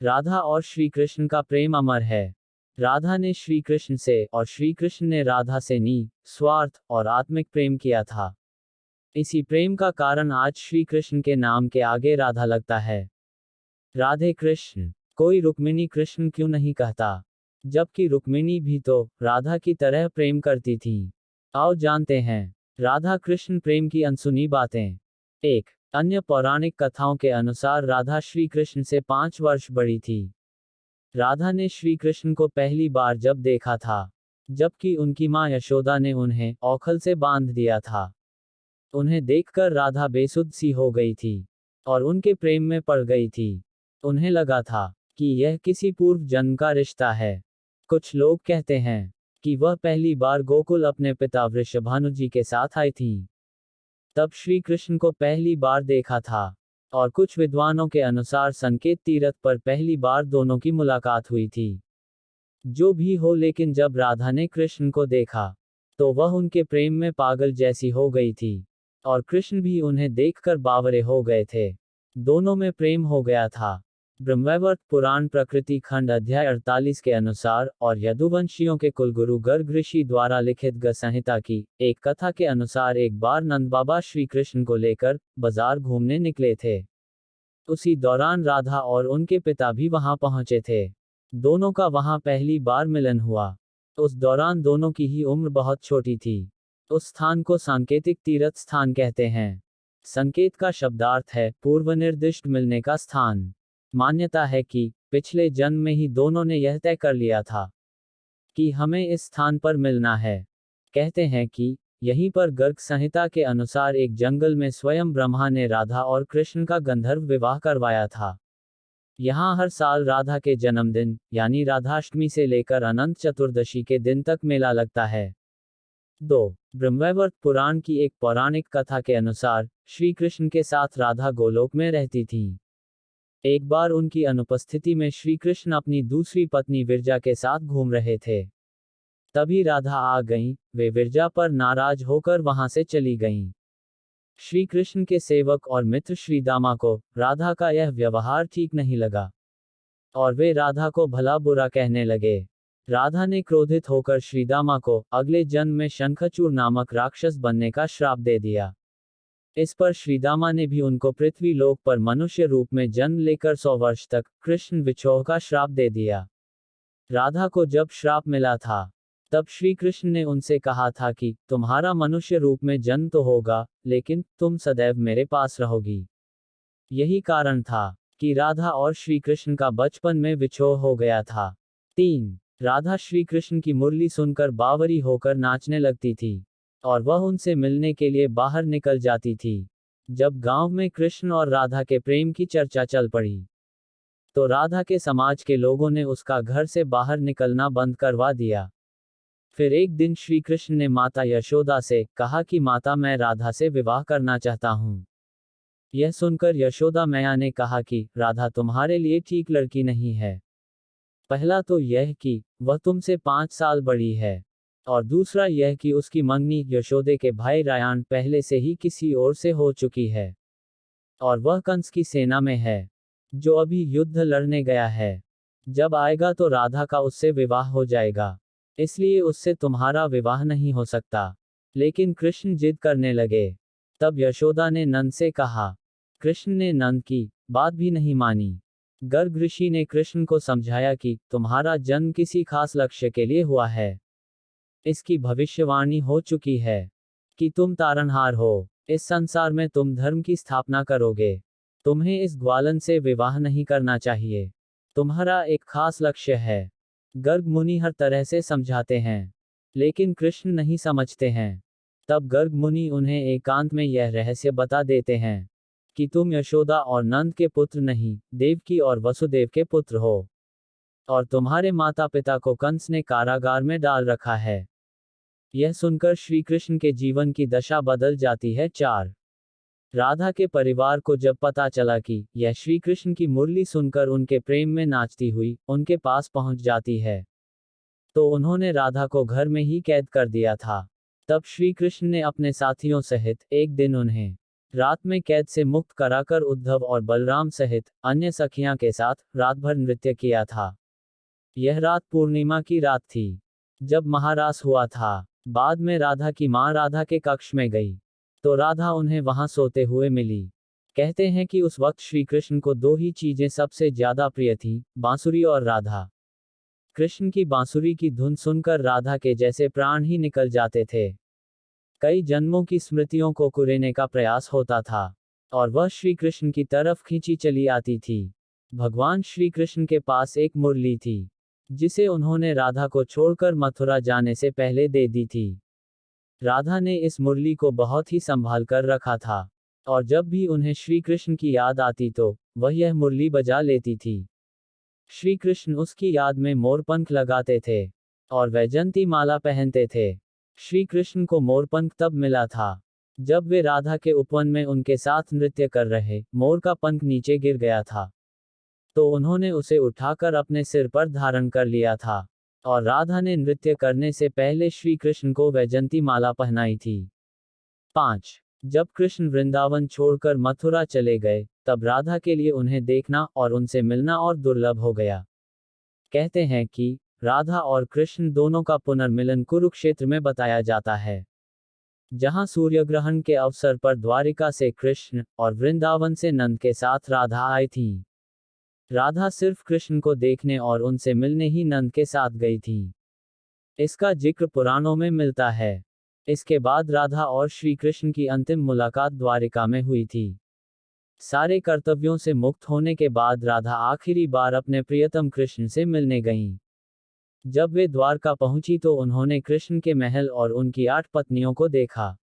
राधा और श्री कृष्ण का प्रेम अमर है। राधा ने श्री कृष्ण से और श्री कृष्ण ने राधा से स्वार्थ और आत्मिक प्रेम किया था। इसी प्रेम का कारण आज श्री कृष्ण के नाम के आगे राधा लगता है। राधे कृष्ण। कोई रुक्मिणी कृष्ण क्यों नहीं कहता, जबकि रुक्मिणी भी तो राधा की तरह प्रेम करती थी। आओ जानते हैं राधा कृष्ण प्रेम की अनसुनी बातें। एक अन्य पौराणिक कथाओं के अनुसार राधा श्री कृष्ण से 5 वर्ष बड़ी थी। राधा ने श्री कृष्ण को पहली बार जब देखा था, जबकि उनकी मां यशोदा ने उन्हें औखल से बांध दिया था। उन्हें देखकर राधा बेसुध सी हो गई थी और उनके प्रेम में पड़ गई थी। उन्हें लगा था कि यह किसी पूर्व जन्म का रिश्ता है। कुछ लोग कहते हैं कि वह पहली बार गोकुल अपने पिता वृषभानु जी के साथ आई थीं। तब श्री कृष्ण को पहली बार देखा था, और कुछ विद्वानों के अनुसार संकेत तीर्थ पर पहली बार दोनों की मुलाकात हुई थी। जो भी हो, लेकिन जब राधा ने कृष्ण को देखा तो वह उनके प्रेम में पागल जैसी हो गई थी, और कृष्ण भी उन्हें देखकर बावरे हो गए थे। दोनों में प्रेम हो गया था। ब्रह्मवैवर्त पुराण प्रकृति खंड अध्याय 48 के अनुसार और यदुवंशियों के कुलगुरु गर्ग ऋषि द्वारा लिखित ग संहिता की एक कथा के अनुसार एक बार नंद बाबा श्री कृष्ण को लेकर बाजार घूमने निकले थे। उसी दौरान राधा और उनके पिता भी वहां पहुंचे थे। दोनों का वहां पहली बार मिलन हुआ। उस दौरान दोनों की ही उम्र बहुत छोटी थी। उस स्थान को सांकेतिक तीर्थ स्थान कहते हैं। संकेत का शब्दार्थ है पूर्व निर्दिष्ट मिलने का स्थान। मान्यता है कि पिछले जन्म में ही दोनों ने यह तय कर लिया था कि हमें इस स्थान पर मिलना है। कहते हैं कि यहीं पर गर्ग संहिता के अनुसार एक जंगल में स्वयं ब्रह्मा ने राधा और कृष्ण का गंधर्व विवाह करवाया था। यहाँ हर साल राधा के जन्मदिन यानी राधाष्टमी से लेकर अनंत चतुर्दशी के दिन तक मेला लगता है। 2 ब्रह्मवैवर्त पुराण की एक पौराणिक कथा के अनुसार श्री कृष्ण के साथ राधा गोलोक में रहती थीं। एक बार उनकी अनुपस्थिति में श्री कृष्ण अपनी दूसरी पत्नी विरजा के साथ घूम रहे थे। तभी राधा आ गईं। वे विरजा पर नाराज होकर वहां से चली गईं। श्री कृष्ण के सेवक और मित्र श्रीदामा को राधा का यह व्यवहार ठीक नहीं लगा, और वे राधा को भला बुरा कहने लगे। राधा ने क्रोधित होकर श्रीदामा को अगले जन्म में शंखचूड़ नामक राक्षस बनने का श्राप दे दिया। इस पर श्रीदामा ने भी उनको पृथ्वी लोक पर मनुष्य रूप में जन्म लेकर 100 वर्ष तक कृष्ण विछोह का श्राप दे दिया। राधा को जब श्राप मिला था, तब श्री कृष्ण ने उनसे कहा था कि तुम्हारा मनुष्य रूप में जन्म तो होगा, लेकिन तुम सदैव मेरे पास रहोगी। यही कारण था कि राधा और श्री कृष्ण का बचपन में विछोह हो गया था। 3 राधा श्री कृष्ण की मुरली सुनकर बावरी होकर नाचने लगती थी, और वह उनसे मिलने के लिए बाहर निकल जाती थी। जब गांव में कृष्ण और राधा के प्रेम की चर्चा चल पड़ी, तो राधा के समाज के लोगों ने उसका घर से बाहर निकलना बंद करवा दिया। फिर एक दिन श्री कृष्ण ने माता यशोदा से कहा कि माता, मैं राधा से विवाह करना चाहता हूँ। यह सुनकर यशोदा मैया ने कहा कि राधा तुम्हारे लिए ठीक लड़की नहीं है। पहला तो यह कि वह तुमसे 5 साल बड़ी है, और दूसरा यह कि उसकी मंगनी यशोदे के भाई रायण पहले से ही किसी और से हो चुकी है, और वह कंस की सेना में है, जो अभी युद्ध लड़ने गया है। जब आएगा तो राधा का उससे विवाह हो जाएगा, इसलिए उससे तुम्हारा विवाह नहीं हो सकता। लेकिन कृष्ण जिद करने लगे। तब यशोदा ने नंद से कहा। कृष्ण ने नंद की बात भी नहीं मानी। गर्ग ऋषि ने कृष्ण को समझाया कि तुम्हारा जन्म किसी खास लक्ष्य के लिए हुआ है। इसकी भविष्यवाणी हो चुकी है कि तुम तारनहार हो। इस संसार में तुम धर्म की स्थापना करोगे। तुम्हें इस ग्वालन से विवाह नहीं करना चाहिए। तुम्हारा एक खास लक्ष्य है। गर्ग मुनि हर तरह से समझाते हैं, लेकिन कृष्ण नहीं समझते हैं। तब गर्ग मुनि उन्हें एकांत में यह रहस्य बता देते हैं कि तुम यशोदा और नंद के पुत्र नहीं, देवकी और वसुदेव के पुत्र हो, और तुम्हारे माता पिता को कंस ने कारागार में डाल रखा है। यह सुनकर श्री कृष्ण के जीवन की दशा बदल जाती है। 4 राधा के परिवार को जब पता चला कि यह श्री कृष्ण की मुरली सुनकर उनके प्रेम में नाचती हुई उनके पास पहुंच जाती है, तो उन्होंने राधा को घर में ही कैद कर दिया था। तब श्री कृष्ण ने अपने साथियों सहित एक दिन उन्हें रात में कैद से मुक्त कराकर उद्धव और बलराम सहित अन्य सखियां के साथ रात भर नृत्य किया था। यह रात पूर्णिमा की रात थी, जब महारास हुआ था। बाद में राधा की मां राधा के कक्ष में गई, तो राधा उन्हें वहां सोते हुए मिली। कहते हैं कि उस वक्त श्री कृष्ण को दो ही चीजें सबसे ज्यादा प्रिय थीं, बांसुरी और राधा। कृष्ण की बांसुरी की धुन सुनकर राधा के जैसे प्राण ही निकल जाते थे। कई जन्मों की स्मृतियों को कुरेने का प्रयास होता था, और वह श्री कृष्ण की तरफ खींची चली आती थी। भगवान श्री कृष्ण के पास एक मुरली थी, जिसे उन्होंने राधा को छोड़कर मथुरा जाने से पहले दे दी थी। राधा ने इस मुरली को बहुत ही संभाल कर रखा था, और जब भी उन्हें श्री कृष्ण की याद आती तो वह यह मुरली बजा लेती थी। श्री कृष्ण उसकी याद में मोरपंख लगाते थे, और वैजंती माला पहनते थे। श्री कृष्ण को मोरपंख तब मिला था, जब वे राधा के उपवन में उनके साथ नृत्य कर रहे मोर का पंख नीचे गिर गया था, तो उन्होंने उसे उठाकर अपने सिर पर धारण कर लिया था, और राधा ने नृत्य करने से पहले श्री कृष्ण को वैजंती माला पहनाई थी। 5. जब कृष्ण वृंदावन छोड़कर मथुरा चले गए, तब राधा के लिए उन्हें देखना और उनसे मिलना और दुर्लभ हो गया। कहते हैं कि राधा और कृष्ण दोनों का पुनर्मिलन कुरुक्षेत्र में बताया जाता है, जहां सूर्यग्रहण के अवसर पर द्वारिका से कृष्ण और वृंदावन से नंद के साथ राधा आई थी। राधा सिर्फ कृष्ण को देखने और उनसे मिलने ही नंद के साथ गई थी। इसका जिक्र पुराणों में मिलता है। इसके बाद राधा और श्री कृष्ण की अंतिम मुलाकात द्वारिका में हुई थी। सारे कर्तव्यों से मुक्त होने के बाद राधा आखिरी बार अपने प्रियतम कृष्ण से मिलने गईं। जब वे द्वारका पहुंची तो उन्होंने कृष्ण के महल और उनकी 8 पत्नियों को देखा।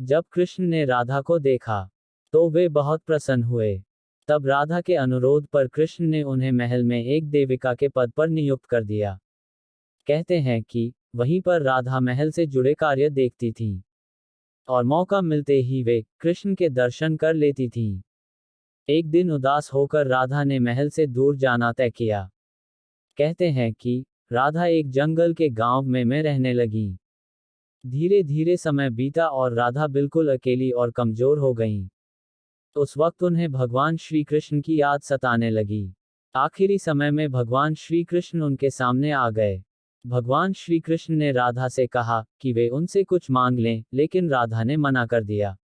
जब कृष्ण ने राधा को देखा, तो वे बहुत प्रसन्न हुए। तब राधा के अनुरोध पर कृष्ण ने उन्हें महल में एक देविका के पद पर नियुक्त कर दिया। कहते हैं कि वहीं पर राधा महल से जुड़े कार्य देखती थीं, और मौका मिलते ही वे कृष्ण के दर्शन कर लेती थीं। एक दिन उदास होकर राधा ने महल से दूर जाना तय किया। कहते हैं कि राधा एक जंगल के गांव में रहने लगी। धीरे धीरे समय बीता और राधा बिल्कुल अकेली और कमजोर हो गईं। उस वक्त उन्हें भगवान श्री कृष्ण की याद सताने लगी। आखिरी समय में भगवान श्री कृष्ण उनके सामने आ गए। भगवान श्री कृष्ण ने राधा से कहा कि वे उनसे कुछ मांग लें, लेकिन राधा ने मना कर दिया।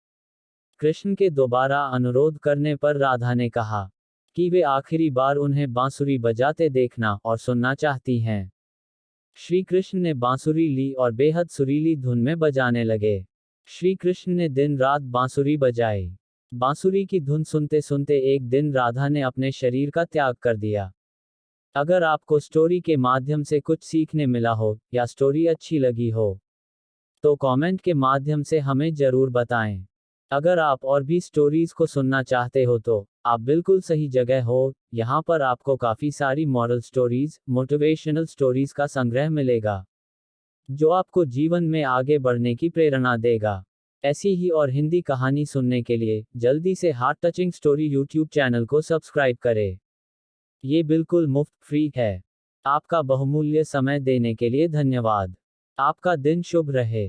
कृष्ण के दोबारा अनुरोध करने पर राधा ने कहा कि वे आखिरी बार उन्हें बांसुरी बजाते देखना और सुनना चाहती हैं। श्री कृष्ण ने बांसुरी ली और बेहद सुरीली धुन में बजाने लगे। श्री कृष्ण ने दिन रात बांसुरी बजाई। बांसुरी की धुन सुनते सुनते एक दिन राधा ने अपने शरीर का त्याग कर दिया। अगर आपको स्टोरी के माध्यम से कुछ सीखने मिला हो या स्टोरी अच्छी लगी हो, तो कमेंट के माध्यम से हमें जरूर बताएं। अगर आप और भी स्टोरीज को सुनना चाहते हो तो आप बिल्कुल सही जगह हो। यहाँ पर आपको काफी सारी मॉरल स्टोरीज, मोटिवेशनल स्टोरीज का संग्रह मिलेगा, जो आपको जीवन में आगे बढ़ने की प्रेरणा देगा। ऐसी ही और हिंदी कहानी सुनने के लिए जल्दी से heart touching story YouTube channel को सब्सक्राइब करें। ये बिल्कुल मुफ्त फ्री है। आपका बहुमूल्य समय देने के लिए धन्यवाद। आपका दिन शुभ रहे।